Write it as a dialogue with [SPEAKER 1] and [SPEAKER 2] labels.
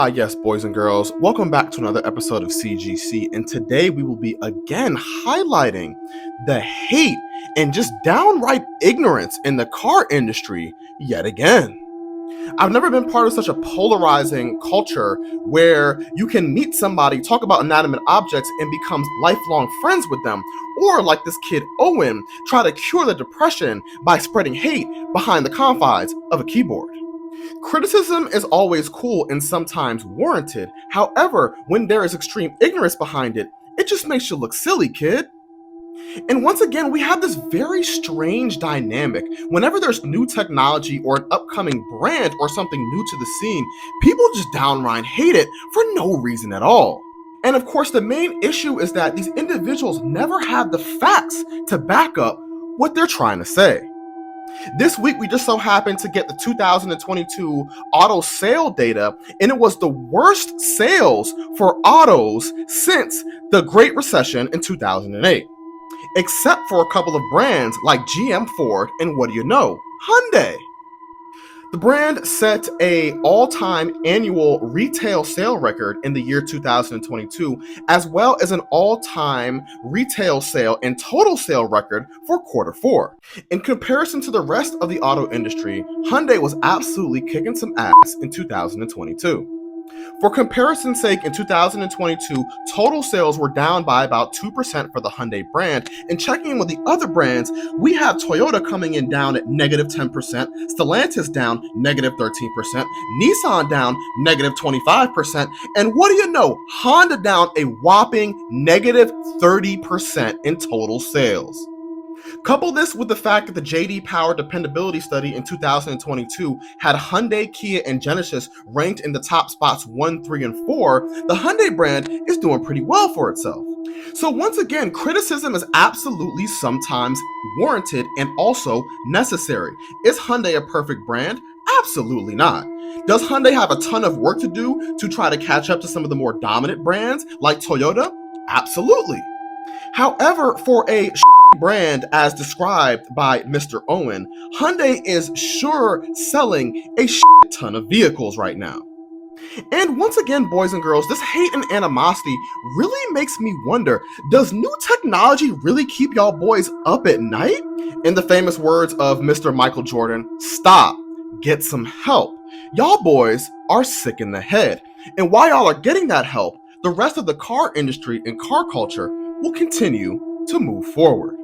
[SPEAKER 1] Yes, boys and girls, welcome back to another episode of CGC. And today we will be again highlighting the hate and just downright ignorance in the car industry yet again. I've never been part of such a polarizing culture where you can meet somebody, talk about inanimate objects, and become lifelong friends with them. Or, like this kid Owen, try to cure the depression by spreading hate behind the confines of a keyboard. Criticism is always cool and sometimes warranted. However, when there is extreme ignorance behind it, it just makes you look silly, kid. And once again, we have this very strange dynamic. Whenever there's new technology or an upcoming brand or something new to the scene, people just downright hate it for no reason at all. And of course, the main issue is that these individuals never have the facts to back up what they're trying to say. This week, we just so happened to get the 2022 auto sale data, and it was the worst sales for autos since the Great Recession in 2008. Except for a couple of brands like GM, Ford, and what do you know, Hyundai. The brand set an all-time annual retail sale record in the year 2022, as well as an all-time retail sale and total sale record for quarter four. In comparison to the rest of the auto industry, Hyundai was absolutely kicking some ass in 2022. For comparison's sake, in 2022, total sales were down by about 2% for the Hyundai brand, and checking in with the other brands, we have Toyota coming in down at negative 10%, Stellantis down negative 13%, Nissan down negative 25%, and what do you know, Honda down a whopping negative 30% in total sales. Couple this with the fact that the J.D. Power Dependability Study in 2022 had Hyundai, Kia, and Genesis ranked in the top spots 1, 3, and 4, the Hyundai brand is doing pretty well for itself. So once again, criticism is absolutely sometimes warranted and also necessary. Is Hyundai a perfect brand? Absolutely not. Does Hyundai have a ton of work to do to try to catch up to some of the more dominant brands like Toyota? Absolutely. However, for a brand as described by Mr. Owen, Hyundai is sure selling a ton of vehicles right now. And once again, boys and girls, this hate and animosity really makes me wonder, does new technology really keep y'all boys up at night? In the famous words of Mr. Michael Jordan, stop, get some help. Y'all boys are sick in the head. And while y'all are getting that help, the rest of the car industry and car culture will continue to move forward.